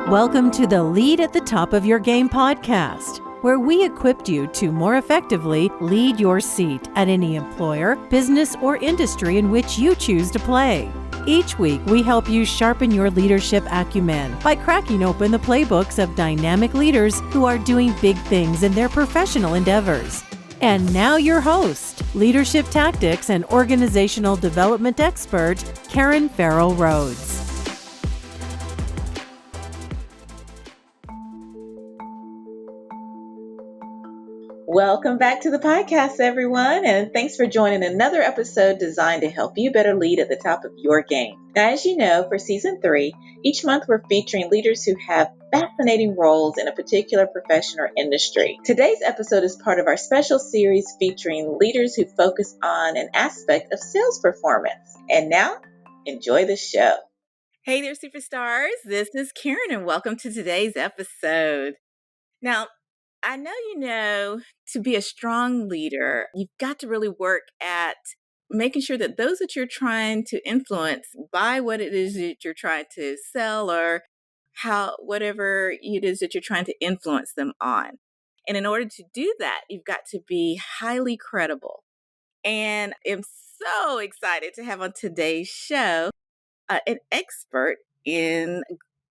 Welcome to the Lead at the Top of Your Game podcast, where we equipped you to more effectively lead your seat at any employer, business, or industry in which you choose to play. Each week, we help you sharpen your leadership acumen by cracking open the playbooks of dynamic leaders who are doing big things in their professional endeavors. And now your host, leadership tactics and organizational development expert, Karen Farrell Rhodes. Welcome back to the podcast, everyone, and thanks for joining another episode designed to help you better lead at the top of your game. Now, as you know, for season 3, each month we're featuring leaders who have fascinating roles in a particular profession or industry. Today's episode is part of our special series featuring leaders who focus on an aspect of sales performance. And now, enjoy the show. Hey there, superstars. This is Karen, and welcome to today's episode. Now, I know, to be a strong leader, you've got to really work at making sure that those that you're trying to influence buy what it is that you're trying to sell or whatever it is that you're trying to influence them on. And in order to do that, you've got to be highly credible. And I'm so excited to have on today's show an expert in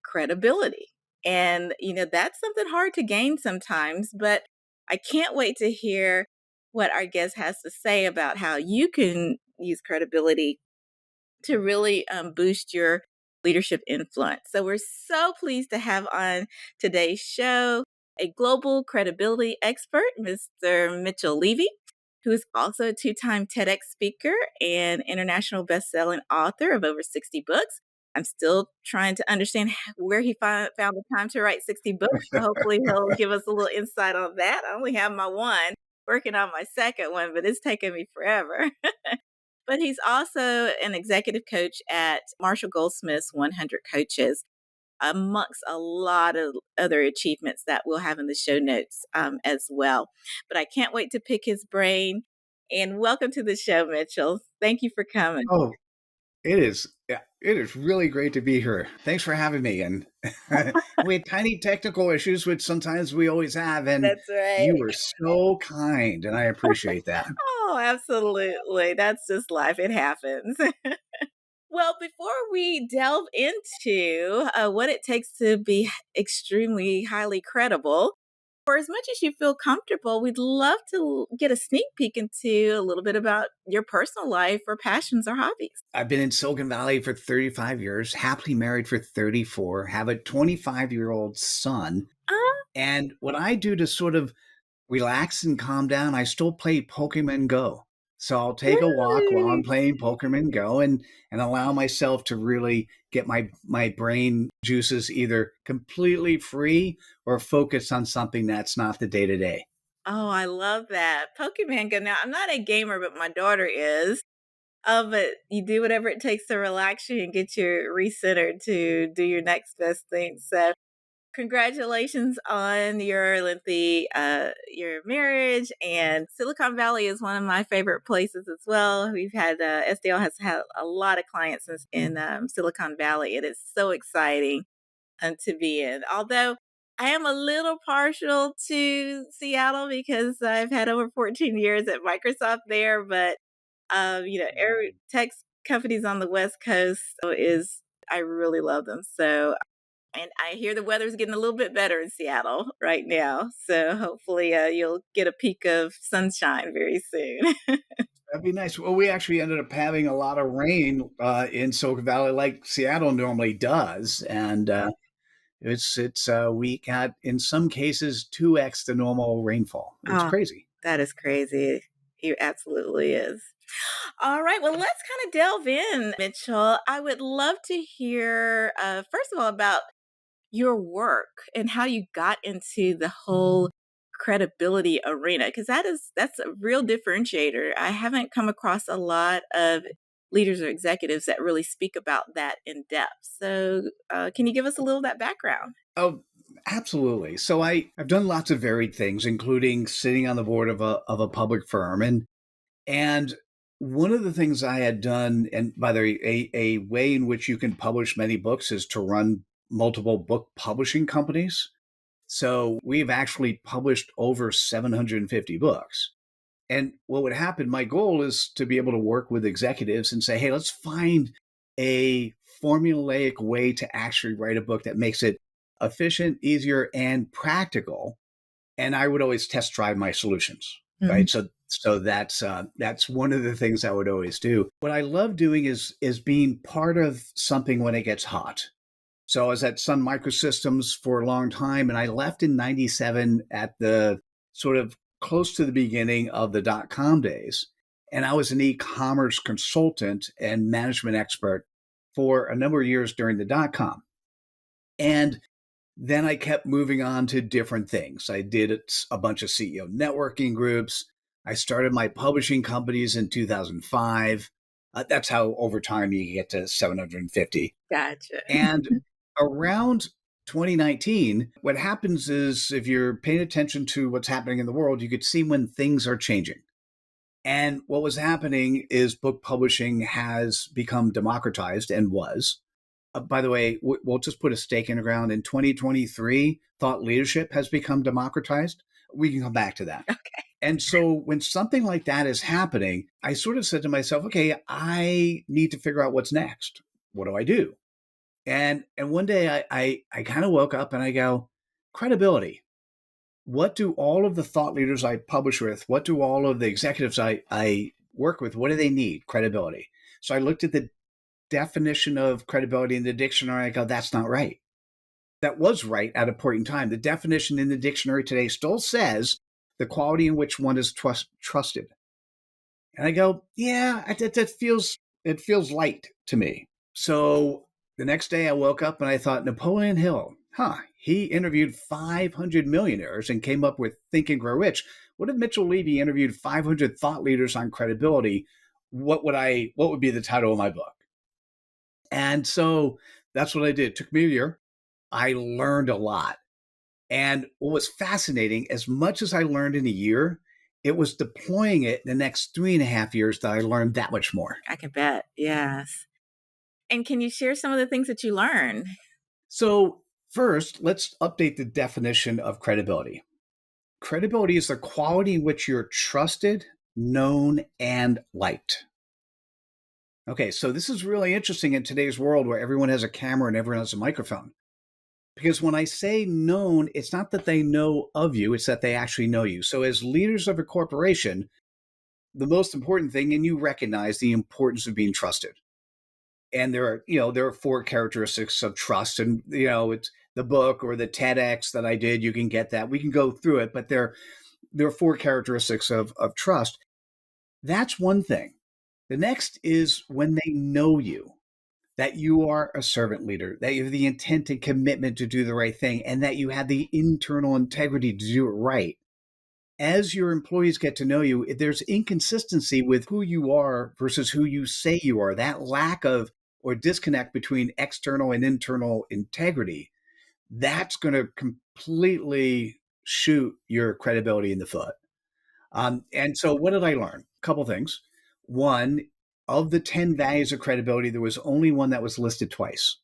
credibility. And, that's something hard to gain sometimes, but I can't wait to hear what our guest has to say about how you can use credibility to really boost your leadership influence. So we're so pleased to have on today's show a global credibility expert, Mr. Mitchell Levy, who is also a 2-time TEDx speaker and international bestselling author of over 60 books. I'm still trying to understand where he found the time to write 60 books. So hopefully he'll give us a little insight on that. I only have my one, working on my second one, but it's taken me forever. But he's also an executive coach at Marshall Goldsmith's 100 Coaches, amongst a lot of other achievements that we'll have in the show notes as well. But I can't wait to pick his brain. And welcome to the show, Mitchell. Thank you for coming. Oh, it is really great to be here. Thanks for having me. And we had tiny technical issues, which sometimes we always have. And That's right. you were so kind, and I appreciate that. Oh, absolutely. That's just life. It happens. Well, before we delve into what it takes to be extremely highly credible, for as much as you feel comfortable, we'd love to get a sneak peek into a little bit about your personal life or passions or hobbies. I've been in Silicon Valley for 35 years, happily married for 34, have a 25-year-old son. And what I do to sort of relax and calm down, I still play Pokemon Go. So I'll take a walk while I'm playing Pokemon Go and allow myself to really get my brain juices either completely free or focus on something that's not the day-to-day. Oh, I love that. Pokemon Go. Now, I'm not a gamer, but my daughter is. But you do whatever it takes to relax you and get you recentered to do your next best thing. So congratulations on your lengthy, your marriage, and Silicon Valley is one of my favorite places as well. We've had, SDL has had a lot of clients in Silicon Valley. It is so exciting to be in. Although I am a little partial to Seattle because I've had over 14 years at Microsoft there, but, every tech companies on the West Coast I really love them. So, and I hear the weather's getting a little bit better in Seattle right now. So hopefully you'll get a peak of sunshine very soon. That'd be nice. Well, we actually ended up having a lot of rain in Silicon Valley like Seattle normally does. And we got, in some cases, 2x the normal rainfall. It's crazy. That is crazy. It absolutely is. All right. Well, let's kind of delve in, Mitchell. I would love to hear, first of all, about your work and how you got into the whole credibility arena, because that's a real differentiator. I haven't come across a lot of leaders or executives that really speak about that in depth. So can you give us a little of that background? Oh, absolutely. So I've done lots of varied things, including sitting on the board of a public firm. And one of the things I had done, and by the way, a way in which you can publish many books is to run multiple book publishing companies. So we've actually published over 750 books. And what would happen, my goal is to be able to work with executives and say, hey, let's find a formulaic way to actually write a book that makes it efficient, easier, and practical. And I would always test drive my solutions, right? So that's one of the things I would always do. What I love doing is being part of something when it gets hot. So I was at Sun Microsystems for a long time, and I left in '97 at the sort of close to the beginning of the dot-com days. And I was an e-commerce consultant and management expert for a number of years during the dot-com. And then I kept moving on to different things. I did a bunch of CEO networking groups. I started my publishing companies in 2005. That's how over time you get to 750. Gotcha. And around 2019, what happens is if you're paying attention to what's happening in the world, you could see when things are changing. And what was happening is book publishing has become democratized and was. By the way, we'll just put a stake in the ground. In 2023, thought leadership has become democratized. We can come back to that. Okay. And so when something like that is happening, I sort of said to myself, okay, I need to figure out what's next. What do I do? And one day I kind of woke up and I go, credibility. What do all of the thought leaders I publish with, what do all of the executives I work with, what do they need? Credibility. So I looked at the definition of credibility in the dictionary. I go, that's not right. That was right at a point in time. The definition in the dictionary today still says the quality in which one is trusted. And I go, yeah, it feels light to me. So the next day I woke up and I thought, Napoleon Hill, he interviewed 500 millionaires and came up with Think and Grow Rich. What if Mitchell Levy interviewed 500 thought leaders on credibility? What would be the title of my book? And so that's what I did. It took me a year. I learned a lot. And what was fascinating, as much as I learned in a year, it was deploying it the next 3.5 years that I learned that much more. I can bet. Yes. And can you share some of the things that you learned? So first, let's update the definition of credibility. Credibility is the quality in which you're trusted, known, and liked. Okay, so this is really interesting in today's world where everyone has a camera and everyone has a microphone. Because when I say known, it's not that they know of you, it's that they actually know you. So as leaders of a corporation, the most important thing, and you recognize the importance of being trusted. And there are 4 characteristics of trust. And, it's the book or the TEDx that I did, you can get that. We can go through it, but there are 4 characteristics of trust. That's one thing. The next is when they know you, that you are a servant leader, that you have the intent and commitment to do the right thing, and that you have the internal integrity to do it right. As your employees get to know you, if there's inconsistency with who you are versus who you say you are, that lack of or disconnect between external and internal integrity, that's going to completely shoot your credibility in the foot. And so what did I learn? A couple things. One, of the 10 values of credibility, there was only one that was listed twice.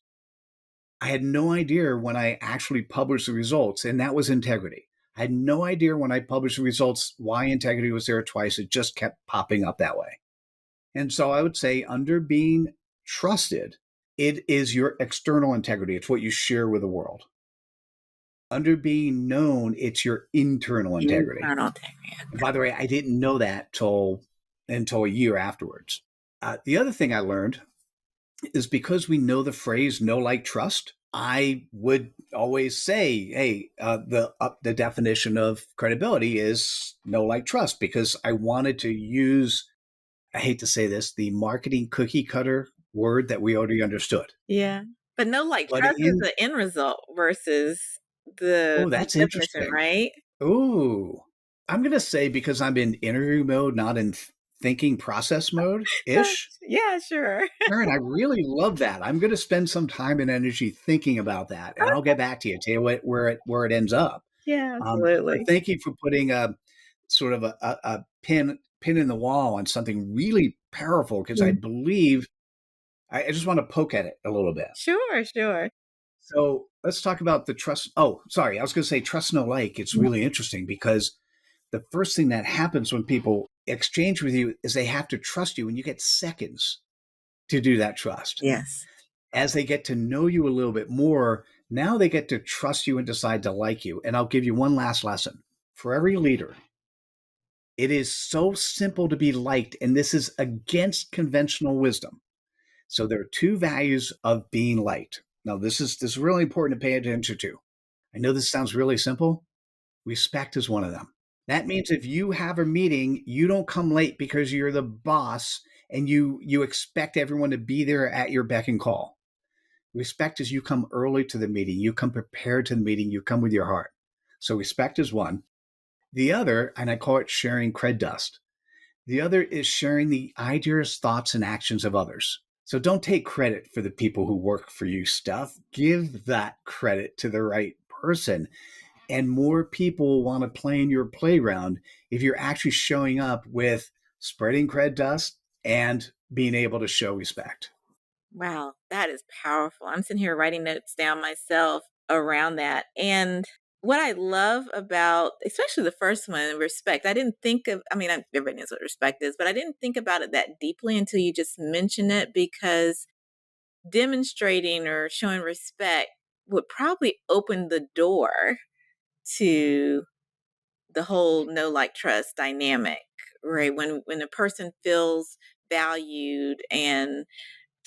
I had no idea when I actually published the results, and that was integrity. I had no idea when I published the results why integrity was there twice. It just kept popping up that way. And so I would say under being trusted, it is your external integrity. It's what you share with the world. Under being known, it's your internal integrity. And by the way, I didn't know that until a year afterwards. The other thing I learned is because we know the phrase know, like, trust, I would always say, hey, the definition of credibility is know, like, trust, because I wanted to use, I hate to say this, the marketing cookie cutter word that we already understood. Yeah. But know, like, trust is the end result versus the that's definition, interesting. right? Ooh, I'm going to say because I'm in interview mode, not in thinking process mode-ish. Yeah, sure. Karen, I really love that. I'm going to spend some time and energy thinking about that, and I'll get back to you, tell you where it ends up. Yeah, absolutely. But thank you for putting a sort of a pin in the wall on something really powerful, because I believe I just want to poke at it a little bit. Sure. So let's talk about the trust. Oh, sorry. I was going to say trust no like. It's really interesting because the first thing that happens when people exchange with you is they have to trust you, and you get seconds to do that trust. Yes. As they get to know you a little bit more, now they get to trust you and decide to like you. And I'll give you one last lesson. For every leader, it is so simple to be liked, and this is against conventional wisdom. So there are two values of being liked. Now, this is really important to pay attention to. I know this sounds really simple. Respect is one of them. That means if you have a meeting, you don't come late because you're the boss and you expect everyone to be there at your beck and call. Respect is you come early to the meeting, you come prepared to the meeting, you come with your heart. So respect is one. The other, and I call it sharing cred dust. The other is sharing the ideas, thoughts, and actions of others. So don't take credit for the people who work for you stuff. Give that credit to the right person. And more people want to play in your playground if you're actually showing up with spreading cred dust and being able to show respect. Wow, that is powerful. I'm sitting here writing notes down myself around that. And what I love about, especially the first one, respect, I didn't think of, everybody knows what respect is, but I didn't think about it that deeply until you just mentioned it, because demonstrating or showing respect would probably open the door to the whole know, like, trust dynamic, right? When a person feels valued and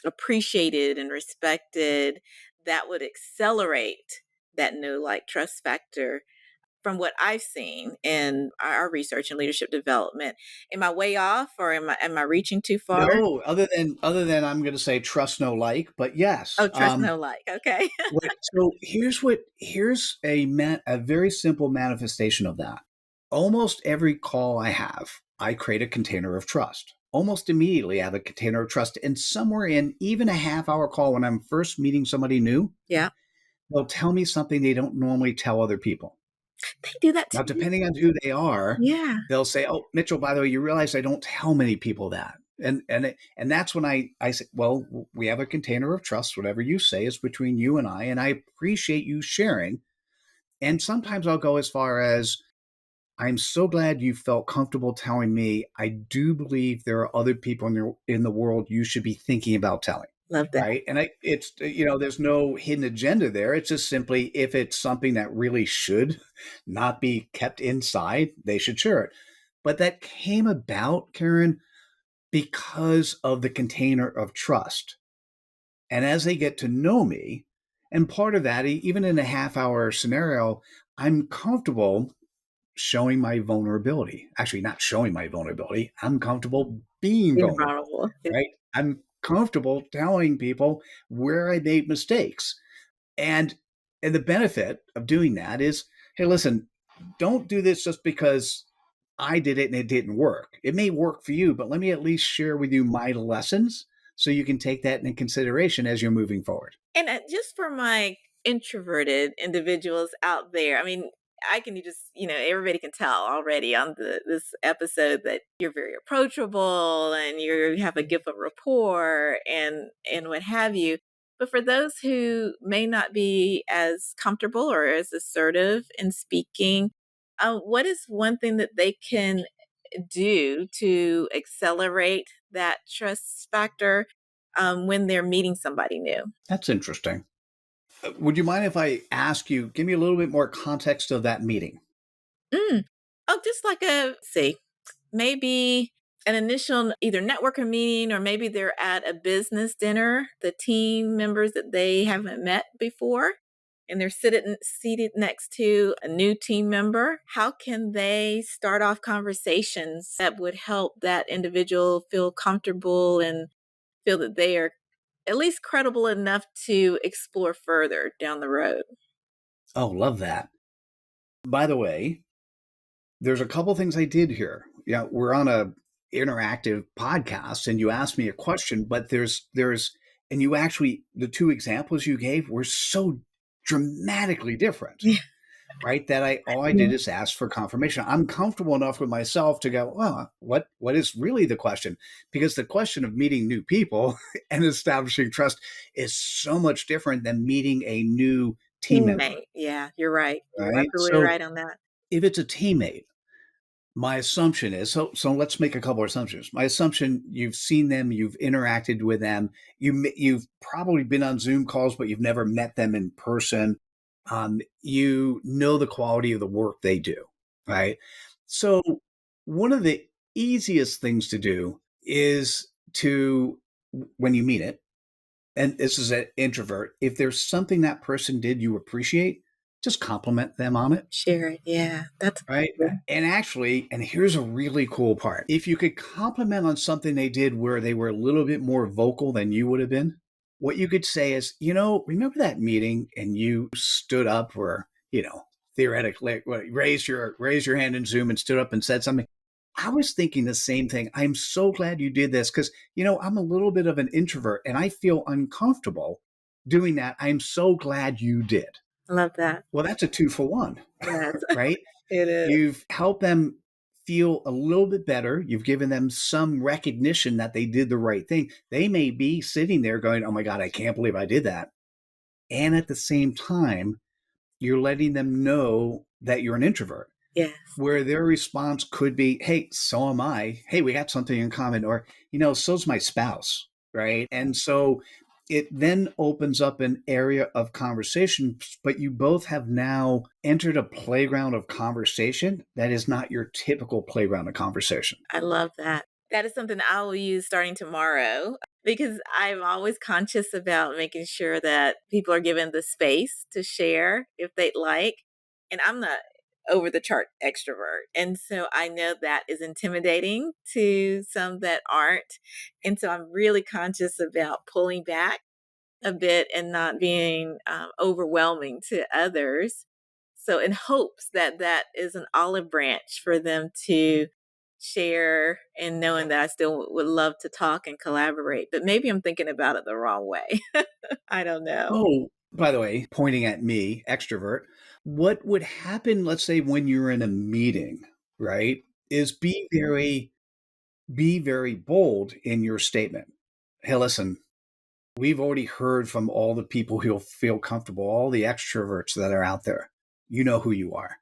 appreciated and respected, that would accelerate that know, like, trust factor. From what I've seen in our research and leadership development, am I way off, or am I reaching too far? No, other than I'm going to say trust no like, but yes. Oh, trust, no, like. Okay. Here's a very simple manifestation of that. Almost every call I have, I create a container of trust. Almost immediately, I have a container of trust, and somewhere in even a half-hour call when I'm first meeting somebody new, Yeah, they'll tell me something they don't normally tell other people. they do that Now, too. depending on who they are, Yeah. they'll say, "Oh, Mitchell, by the way, you realize I don't tell many people that." And that's when I say, "Well, we have a container of trust. Whatever you say is between you and I appreciate you sharing." And sometimes I'll go as far as, "I'm so glad you felt comfortable telling me. I do believe there are other people in the world you should be thinking about telling." Love that. Right. And it's, there's no hidden agenda there. It's just simply if it's something that really should not be kept inside, they should share it. But that came about, Karen, because of the container of trust. And as they get to know me, and part of that, even in a half-hour scenario, I'm comfortable showing my vulnerability. Actually, not showing my vulnerability. I'm comfortable being Being vulnerable, vulnerable. right? I'm comfortable telling people where I made mistakes. And and the benefit of doing that is, hey, listen, don't do this just because I did it and it didn't work. It may work for you, but let me at least share with you my lessons so you can take that into consideration as you're moving forward. And just for my introverted individuals out there, I can just, everybody can tell already on this episode that you're very approachable and you have a gift of rapport and what have you. But for those who may not be as comfortable or as assertive in speaking, what is one thing that they can do to accelerate that trust factor when they're meeting somebody new? That's interesting. Would you mind if I ask you, give me a little bit more context of that meeting? Mm. Oh, just like maybe an initial either networker meeting, or maybe they're at a business dinner, the team members that they haven't met before, and they're seated next to a new team member. How can they start off conversations that would help that individual feel comfortable and feel that they are at least credible enough to explore further down the road? Oh, love that. By the way, there's a couple things I did here. Yeah, we're on a interactive podcast and you asked me a question, but and you actually, the two examples you gave were so dramatically different. Yeah. right? That all I did is ask for confirmation. I'm comfortable enough with myself to go, well, what is really the question? Because the question of meeting new people and establishing trust is so much different than meeting a new team member, Teammate. Yeah, you're right. You're right? absolutely So right on that. if it's a teammate, my assumption is so let's make a couple of assumptions. My assumption, you've seen them, you've interacted with them, you've probably been on Zoom calls, but you've never met them in person. You know the quality of the work they do, right? So one of the easiest things to do is to, when you meet it, and this is an introvert, if there's something that person did you appreciate, just compliment them on it. Share it. Yeah, that's Right. good. And actually, and here's a really cool part. If you could compliment on something they did where they were a little bit more vocal than you would have been, what you could say is, remember that meeting and you stood up or, theoretically raised your hand in Zoom and stood up and said something. I was thinking the same thing. I'm so glad you did this because, I'm a little bit of an introvert and I feel uncomfortable doing that. I'm so glad you did. I love that. Well, that's a 2-for-1, Yes, right? it is. You've helped them feel a little bit better. You've given them some recognition that they did the right thing. They may be sitting there going, oh my God, I can't believe I did that. And at the same time, you're letting them know that you're an introvert, Yes, where their response could be, hey, so am I. Hey, we got something in common. Or, so's my spouse, right? And so it then opens up an area of conversation, but you both have now entered a playground of conversation that is not your typical playground of conversation. I love that. That is something I will use starting tomorrow because I'm always conscious about making sure that people are given the space to share if they'd like. And I'm not over the chart extrovert. And so I know that is intimidating to some that aren't. And so I'm really conscious about pulling back a bit and not being overwhelming to others. So, in hopes that that is an olive branch for them to share, and knowing that I still would love to talk and collaborate, but maybe I'm thinking about it the wrong way. I don't know. Oh, by the way, pointing at me, extrovert, what would happen, let's say, when you're in a meeting, right, is be very bold in your statement. Hey, listen, we've already heard from all the people who feel comfortable, all the extroverts that are out there. You know who you are.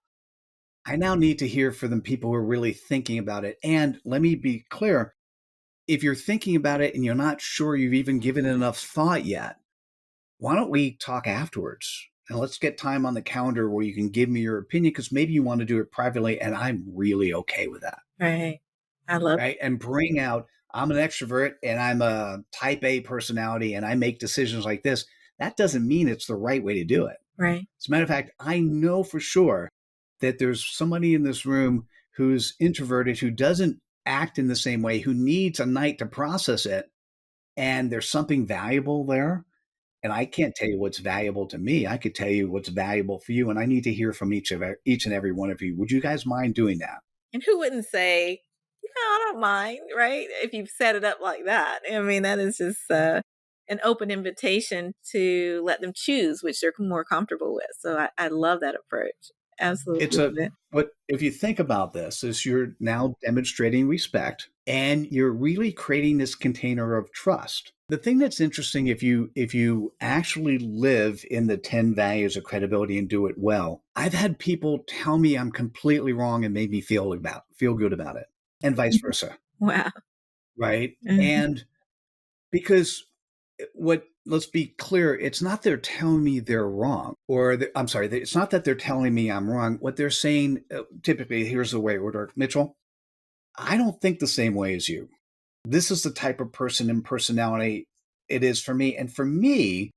I now need to hear from the people who are really thinking about it. And let me be clear, if you're thinking about it and you're not sure you've even given it enough thought yet, why don't we talk afterwards? And let's get time on the calendar where you can give me your opinion because maybe you want to do it privately. And I'm really okay with that. Right. I love Right. And bring out, I'm an extrovert and I'm a type A personality and I make decisions like this. That doesn't mean it's the right way to do it. right. As a matter of fact, I know for sure that there's somebody in this room who's introverted, who doesn't act in the same way, who needs a night to process it. And there's something valuable there. And I can't tell you what's valuable to me. I could tell you what's valuable for you. And I need to hear from each and every one of you. Would you guys mind doing that? And who wouldn't say, I don't mind, right? If you've set it up like that. I mean, that is just an open invitation to let them choose which they're more comfortable with. So I love that approach. It's Absolutely. but if you think about this, is you're now demonstrating respect and you're really creating this container of trust. The thing that's interesting, if you actually live in the 10 values of credibility and do it well, I've had people tell me I'm completely wrong and made me feel good about it, and vice versa, Wow. right? Mhm. And because let's be clear, it's not they're telling me they're wrong, or I'm sorry, it's not that they're telling me I'm wrong. What they're saying, typically, here's the way it would work. Mitchell, I don't think the same way as you. This is the type of person and personality it is for me. And for me,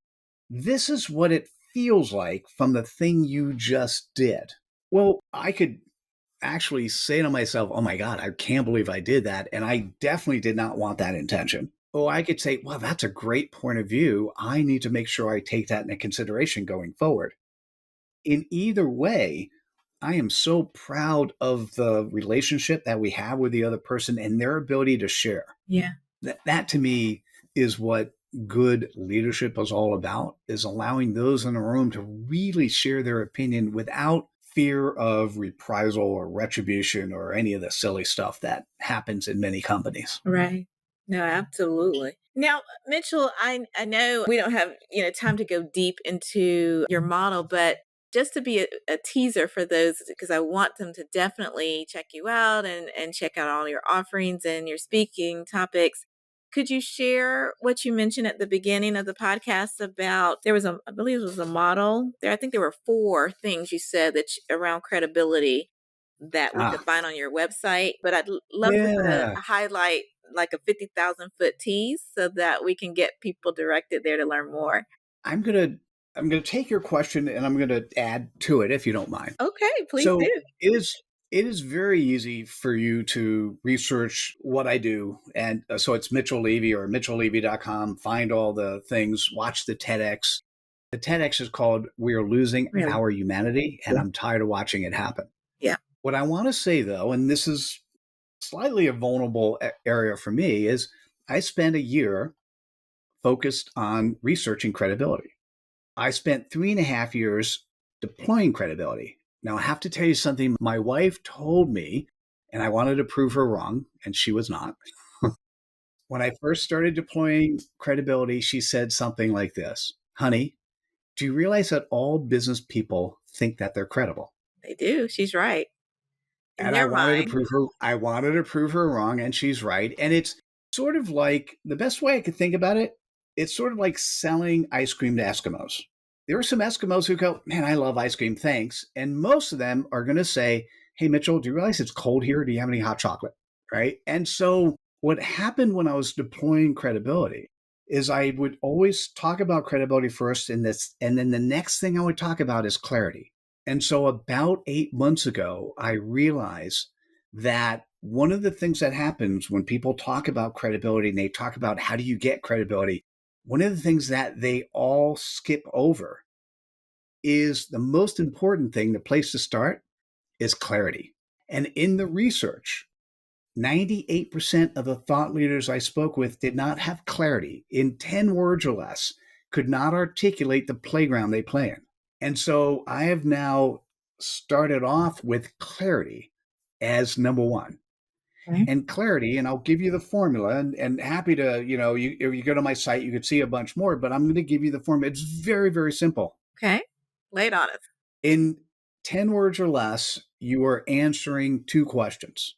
this is what it feels like from the thing you just did. Well, I could actually say to myself, oh my God, I can't believe I did that. And I definitely did not want that intention. Oh, I could say, well, that's a great point of view. I need to make sure I take that into consideration going forward. In either way, I am so proud of the relationship that we have with the other person and their ability to share. Yeah. That to me is what good leadership is all about, is allowing those in the room to really share their opinion without fear of reprisal or retribution or any of the silly stuff that happens in many companies. Right. No, absolutely. Now, Mitchell, I know we don't have, time to go deep into your model, but just to be a teaser for those, because I want them to definitely check you out and check out all your offerings and your speaking topics. Could you share what you mentioned at the beginning of the podcast about there was I believe it was a model there. I think there were 4 things you said around credibility that we Ah, could find on your website, but I'd love to yeah. highlight like a 50,000-foot tease so that we can get people directed there to learn more. I'm gonna I'm gonna take your question and I'm gonna add to it if you don't mind. Okay, please So do. it is very easy for you to research what I do. And so it's Mitchell Levy or mitchelllevy.com. Find all the things, watch the TEDx. The TEDx is called We Are Losing Really? Our Humanity, and Yeah. I'm tired of watching it happen. Yeah. What I want to say, though, and this is slightly a vulnerable area for me, is I spent a year focused on researching credibility. I spent 3.5 years deploying credibility. Now, I have to tell you something. My wife told me, and I wanted to prove her wrong, and she was not. When I first started deploying credibility, she said something like this: Honey, do you realize that all business people think that they're credible? They do. She's right. In And their mind. I wanted to prove her wrong, and she's right. And it's sort of like the best way I could think about it, it's sort of like selling ice cream to Eskimos. There are some Eskimos who go, Man, I love ice cream, thanks. And most of them are going to say, Hey, Mitchell, do you realize it's cold here? Do you have any hot chocolate? Right. And so what happened when I was deploying credibility is I would always talk about credibility first in this, and then the next thing I would talk about is clarity. And so about 8 months ago, I realized that one of the things that happens when people talk about credibility and they talk about how do you get credibility, one of the things that they all skip over is the most important thing, the place to start is clarity. And in the research, 98% of the thought leaders I spoke with did not have clarity in 10 words or less, could not articulate the playground they play in. And so I have now started off with clarity as number one. Okay. And clarity, and I'll give you the formula, and happy to, if you go to my site, you could see a bunch more, but I'm going to give you the formula. It's very, very simple. Okay. Lay it on us. In 10 words or less, you are answering 2 questions.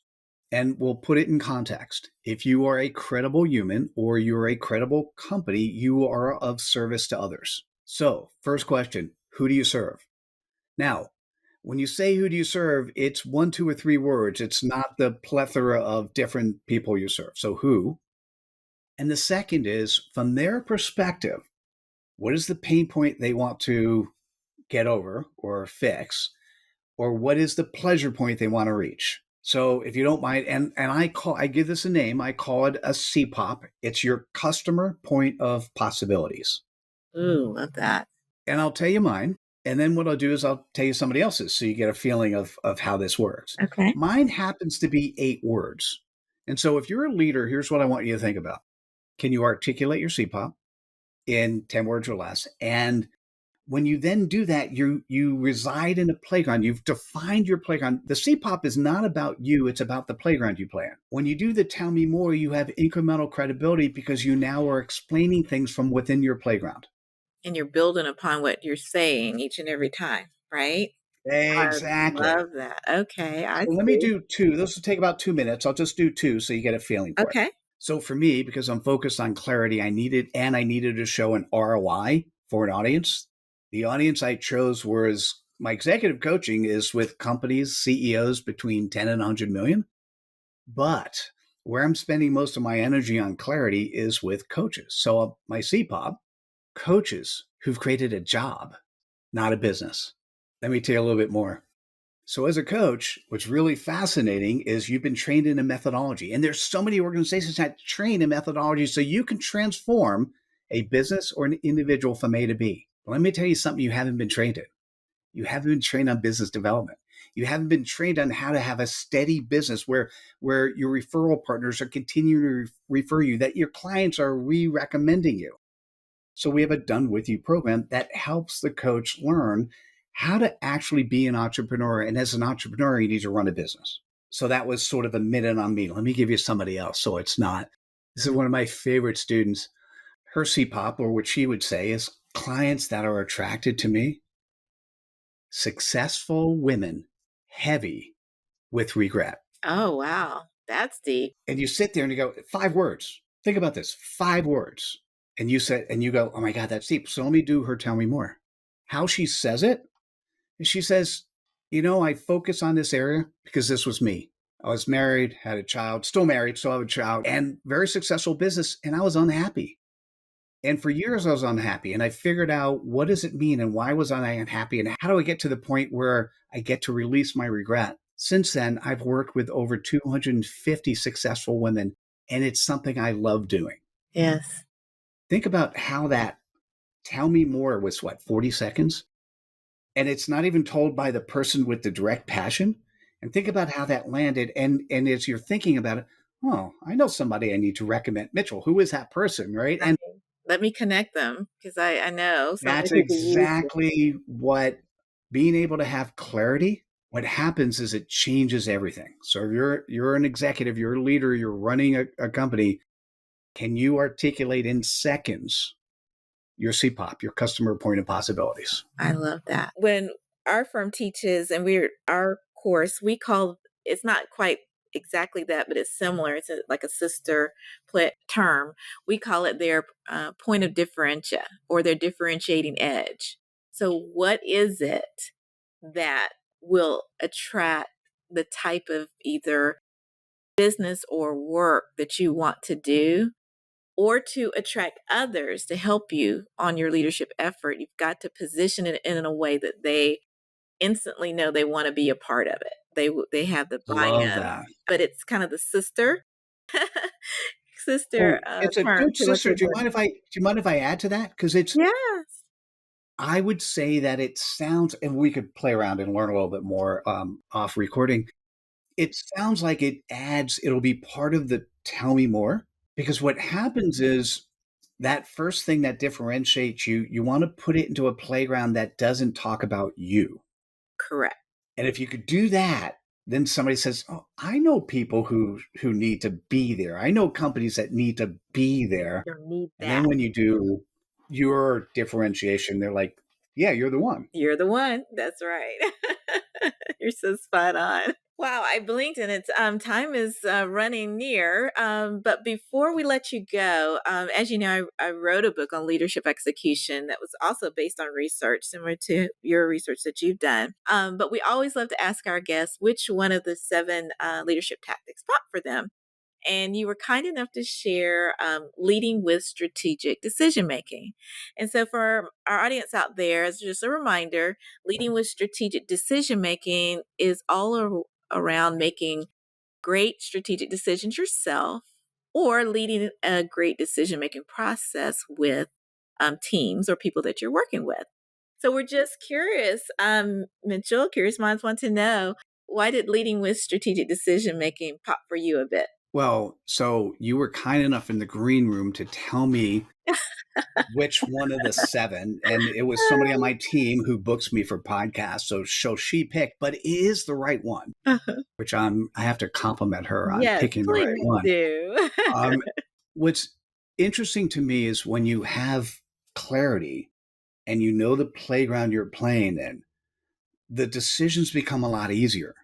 And we'll put it in context. If you are a credible human or you're a credible company, you are of service to others. So, first question, who do you serve? Now, when you say who do you serve, it's 1, 2, or 3 words. It's not the plethora of different people you serve. So, who? And the second is, from their perspective, what is the pain point they want to get over or fix? Or what is the pleasure point they want to reach? So if you don't mind, and I give this a name, I call it a CPOP. It's your customer point of possibilities. Ooh, love that. And I'll tell you mine. And then what I'll do is I'll tell you somebody else's so you get a feeling of how this works. Okay. Mine happens to be 8 words. And so if you're a leader, here's what I want you to think about. Can you articulate your CPOP in 10 words or less? And when you then do that, you reside in a playground. You've defined your playground. The CPOP is not about you, it's about the playground you play in. When you do the tell me more, you have incremental credibility because you now are explaining things from within your playground. And you're building upon what you're saying each and every time, right? I Exactly. love that. Okay, I So let me see. do 2. This will take about 2 minutes. I'll just do 2 so you get a feeling for it. Okay. So for me, because I'm focused on clarity, I needed to show an ROI for an audience. The audience I chose was my executive coaching is with companies, CEOs between 10 and 100 million. But where I'm spending most of my energy on clarity is with coaches. So my CPOP, coaches who've created a job, not a business. Let me tell you a little bit more. So as a coach, what's really fascinating is you've been trained in a methodology, and there's so many organizations that train in methodology so you can transform a business or an individual from A to B. But let me tell you something you haven't been trained in. You haven't been trained on business development. You haven't been trained on how to have a steady business where your referral partners are continuing to refer you, that your clients are re-recommending you. So we have a done with you program that helps the coach learn how to actually be an entrepreneur. And as an entrepreneur, you need to run a business. So that was sort of a minute on me. Let me give you somebody else. So it's not. This is one of my favorite students. Her CPOP, or what she would say, is clients that are attracted to me, successful women, heavy with regret. Oh, wow. That's deep. And you sit there and you go, 5 words. Think about this, 5 words. And you said, and you go, oh my God, that's deep. So let me do her tell me more. How she says it is she says, I focus on this area because this was me. I was married, had a child, still married, still have a child, and very successful business. And I was unhappy. And for years I was unhappy. And I figured out, what does it mean and why was I unhappy? And how do I get to the point where I get to release my regret? Since then, I've worked with over 250 successful women, and it's something I love doing. Yes. Think about how that tell me more was 40 seconds? And it's not even told by the person with the direct passion. And think about how that landed. And as you're thinking about it, oh, I know somebody I need to recommend. Mitchell, who is that person, right? And let me connect them, because I know that's somebody who could use it. exactly what being able to have clarity. What happens is it changes everything. So if you're an executive, you're a leader, you're running a company, can you articulate in seconds your CPOP, your customer point of possibilities? I love that. When our firm teaches, and our course, we call, it's not quite exactly that, but it's similar. It's like a sister term. We call it their point of differentia, or their differentiating edge. So what is it that will attract the type of either business or work that you want to do, or to attract others to help you on your leadership effort? You've got to position it in a way that they instantly know they want to be a part of it. They have the Love buy-in, that. but it's kind of the sister Oh, it's a term good to what sister. you're Do doing. you mind if I add to that? Because Yes. I would say that it sounds, and we could play around and learn a little bit more off recording. It sounds like it'll be part of the tell me more, because what happens is that first thing that differentiates you, you want to put it into a playground that doesn't talk about you. Correct. And if you could do that, then somebody says, oh, I know people who need to be there. I know companies that need to be there. You need And that. then when you do your differentiation, they're like, yeah, you're the one. You're the one. That's right. You're so spot on. Wow, I blinked and it's time is running near. But before we let you go, as you know, I wrote a book on leadership execution that was also based on research similar to your research that you've done. But we always love to ask our guests which one of the 7 leadership tactics pop for them. And you were kind enough to share leading with strategic decision making. And so, for our audience out there, as just a reminder, leading with strategic decision making is all around making great strategic decisions yourself, or leading a great decision making process with teams or people that you're working with. So, we're just curious, Mitchell, curious minds want to know, why did leading with strategic decision making pop for you a bit? Well, so you were kind enough in the green room to tell me which one of the 7, and it was somebody on my team who books me for podcasts. So she picked, but it is the right one, which I have to compliment her on Yes, picking the right please one. do. What's interesting to me is when you have clarity and you know the playground you're playing in, the decisions become a lot easier.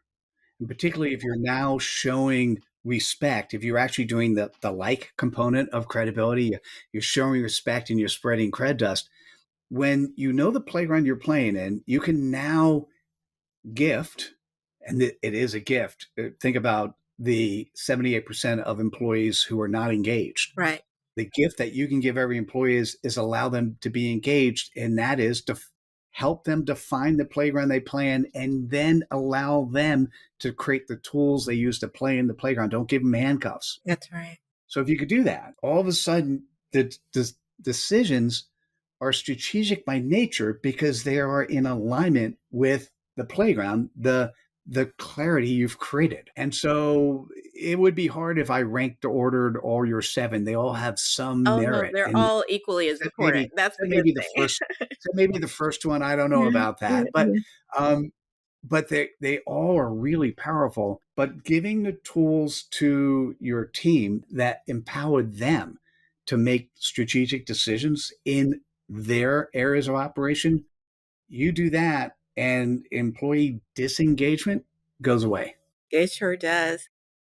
And particularly if you're now showing respect, if you're actually doing the like component of credibility, you're showing respect and you're spreading cred dust. When you know the playground you're playing in, you can now gift, and it is a gift. Think about the 78% of employees who are not engaged. Right. The gift that you can give every employee is allow them to be engaged, and that is to help them define the playground they play in, and then allow them to create the tools they use to play in the playground. Don't give them handcuffs. That's right. So if you could do that, all of a sudden the decisions are strategic by nature because they are in alignment with the playground, the clarity you've created. And so it would be hard if I ranked or ordered all your 7. They all have some Oh, no, merit, they're and all equally as except important. That's the good thing. maybe the first one, I don't know Yeah, about yeah, that, yeah. um, but they all are really powerful. But giving the tools to your team that empower them to make strategic decisions in their areas of operation, you do that, and employee disengagement goes away. It sure does.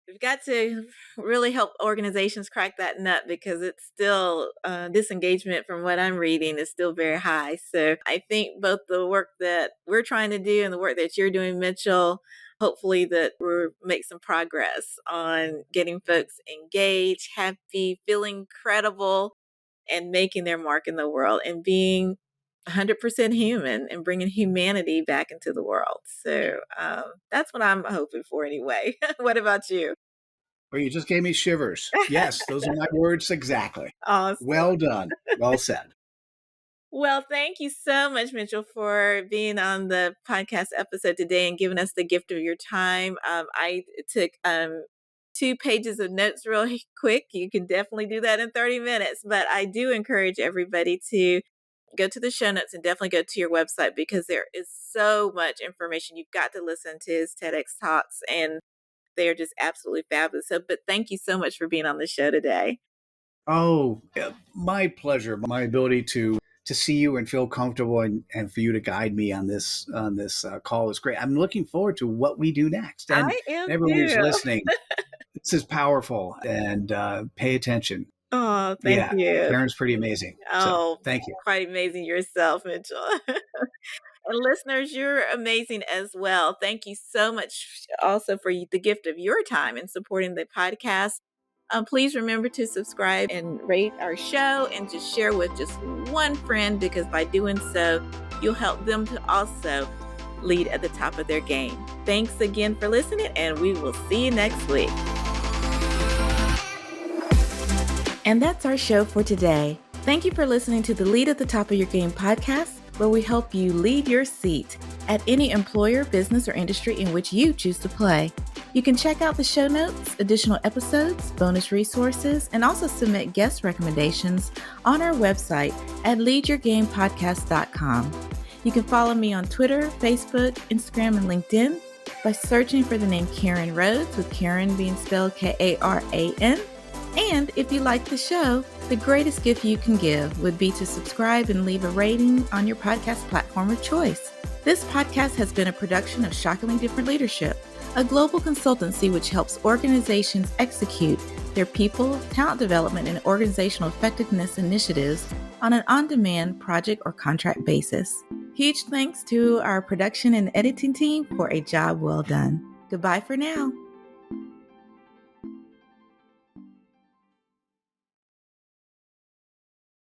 We've got to really help organizations crack that nut because it's still disengagement from what I'm reading is still very high. So I think both the work that we're trying to do and the work that you're doing, Mitchell, hopefully that we'll make some progress on getting folks engaged, happy, feeling credible, and making their mark in the world and being 100% human and bringing humanity back into the world. So that's what I'm hoping for anyway. What about you? But you just gave me shivers. Yes, those are my words exactly. Awesome. Well done. Well said. Well, thank you so much, Mitchell, for being on the podcast episode today and giving us the gift of your time. I took 2 pages of notes real quick. You can definitely do that in 30 minutes, but I do encourage everybody to go to the show notes and definitely go to your website because there is so much information. You've got to listen to his TEDx talks, and they are just absolutely fabulous. So, but thank you so much for being on the show today. Oh, yeah, my pleasure. My ability to see you and feel comfortable, and for you to guide me on this call is great. I'm looking forward to what we do next. And I am everyone who's too. listening, this is powerful, and pay attention. Oh, thank Yeah, you. Karen's pretty amazing. So Oh, thank you. quite amazing yourself, Mitchell. And listeners, you're amazing as well. Thank you so much also for the gift of your time in supporting the podcast. Please remember to subscribe and rate our show and just share with just one friend because by doing so, you'll help them to also lead at the top of their game. Thanks again for listening, and we will see you next week. And that's our show for today. Thank you for listening to the Lead at the Top of Your Game podcast, where we help you lead your seat at any employer, business, or industry in which you choose to play. You can check out the show notes, additional episodes, bonus resources, and also submit guest recommendations on our website at leadyourgamepodcast.com. You can follow me on Twitter, Facebook, Instagram, and LinkedIn by searching for the name Karen Rhodes, with Karen being spelled Karan. And if you like the show, the greatest gift you can give would be to subscribe and leave a rating on your podcast platform of choice. This podcast has been a production of Shockingly Different Leadership, a global consultancy which helps organizations execute their people, talent development, and organizational effectiveness initiatives on an on-demand project or contract basis. Huge thanks to our production and editing team for a job well done. Goodbye for now.